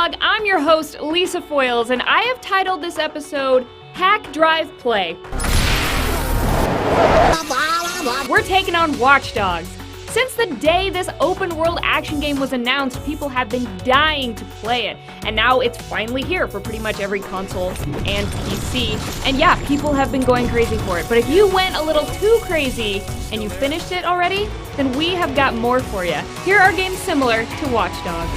Analog. I'm your host, Lisa Foiles, and I have titled this episode, Hack, Drive, Play. We're taking on Watch Dogs. Since the day this open-world action game was announced, people have been dying to play it, and now it's finally here for pretty much every console and PC. And yeah, people have been going crazy for it, but if you went a little too crazy and you finished it already, then we have got more for you. Here are games similar to Watch Dogs.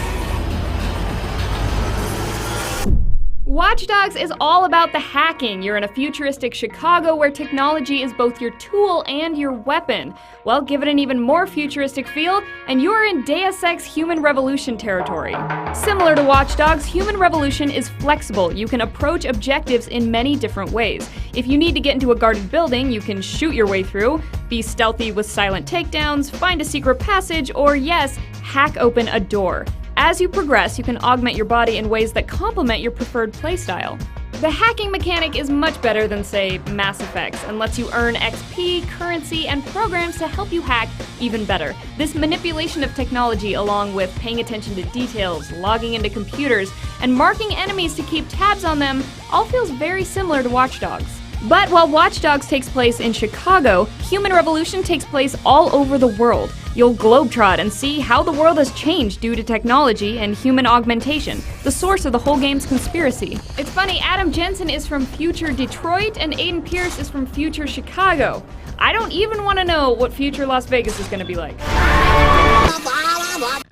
Watch Dogs is all about the hacking. You're in a futuristic Chicago where technology is both your tool and your weapon. Well, give it an even more futuristic feel, and you're in Deus Ex Human Revolution territory. Similar to Watch Dogs, Human Revolution is flexible. You can approach objectives in many different ways. If you need to get into a guarded building, you can shoot your way through, be stealthy with silent takedowns, find a secret passage, or yes, hack open a door. As you progress, you can augment your body in ways that complement your preferred playstyle. The hacking mechanic is much better than, say, Mass Effects, and lets you earn XP, currency, and programs to help you hack even better. This manipulation of technology, along with paying attention to details, logging into computers, and marking enemies to keep tabs on them, all feels very similar to Watch Dogs. But while Watch Dogs takes place in Chicago, Human Revolution takes place all over the world. You'll globetrot and see how the world has changed due to technology and human augmentation, the source of the whole game's conspiracy. It's funny, Adam Jensen is from future Detroit and Aiden Pierce is from future Chicago. I don't even want to know what future Las Vegas is going to be like.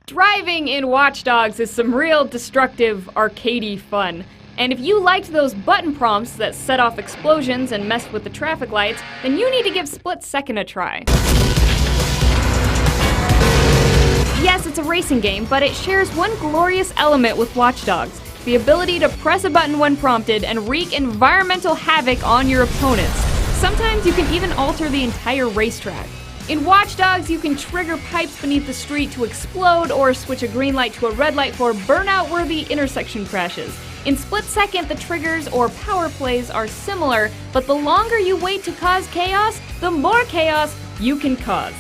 Driving in Watch Dogs is some real destructive, arcadey fun. And if you liked those button prompts that set off explosions and messed with the traffic lights, then you need to give Split Second a try. Yes, it's a racing game, but it shares one glorious element with Watch Dogs: the ability to press a button when prompted and wreak environmental havoc on your opponents. Sometimes you can even alter the entire racetrack. In Watch Dogs, you can trigger pipes beneath the street to explode or switch a green light to a red light for burnout-worthy intersection crashes. In Split Second, the triggers or power plays are similar, but the longer you wait to cause chaos, the more chaos you can cause.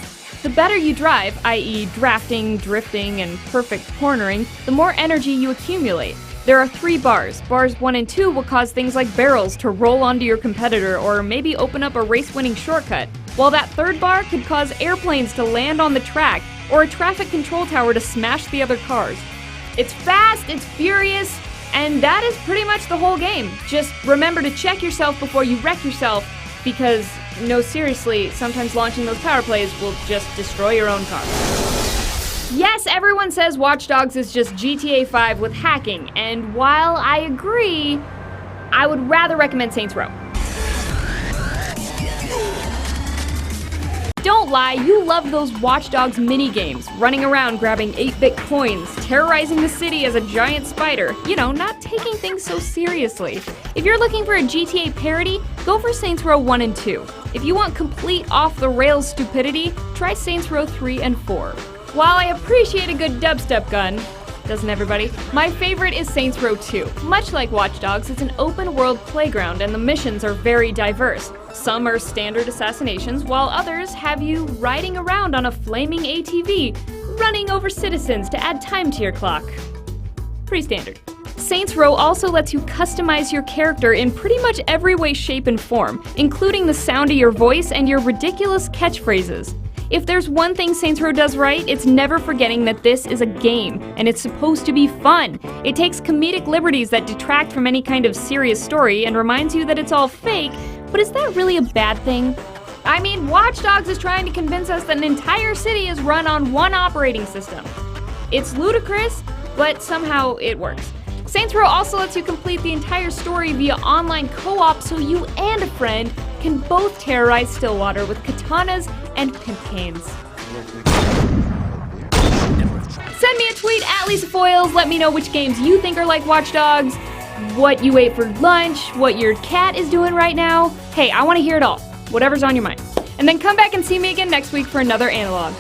The better you drive, i.e. drafting, drifting, and perfect cornering, the more energy you accumulate. There are 3 bars. Bars 1 and 2 will cause things like barrels to roll onto your competitor or maybe open up a race-winning shortcut, while that 3rd bar could cause airplanes to land on the track or a traffic control tower to smash the other cars. It's fast, it's furious, and that is pretty much the whole game. Just remember to check yourself before you wreck yourself, because, no, seriously, sometimes launching those power plays will just destroy your own car. Yes, everyone says Watch Dogs is just GTA 5 with hacking, and while I agree, I would rather recommend Saints Row. Don't lie, you love those Watch Dogs mini-games, running around grabbing 8-bit coins, terrorizing the city as a giant spider, not taking things so seriously. If you're looking for a GTA parody, go for Saints Row 1 and 2. If you want complete off-the-rails stupidity, try Saints Row 3 and 4. While I appreciate a good dubstep gun, doesn't everybody? My favorite is Saints Row 2. Much like Watch Dogs, it's an open-world playground and the missions are very diverse. Some are standard assassinations, while others have you riding around on a flaming ATV, running over citizens to add time to your clock. Pretty standard. Saints Row also lets you customize your character in pretty much every way, shape, and form, including the sound of your voice and your ridiculous catchphrases. If there's one thing Saints Row does right, it's never forgetting that this is a game, and it's supposed to be fun. It takes comedic liberties that detract from any kind of serious story and reminds you that it's all fake, but is that really a bad thing? I mean, Watch Dogs is trying to convince us that an entire city is run on one operating system. It's ludicrous, but somehow it works. Saints Row also lets you complete the entire story via online co-op so you and a friend can both terrorize Stillwater with katanas and pintains. Send me a tweet at Lisa Foiles, let me know which games you think are like Watch Dogs, what you ate for lunch, what your cat is doing right now. Hey, I want to hear it all, whatever's on your mind. And then come back and see me again next week for another Analog.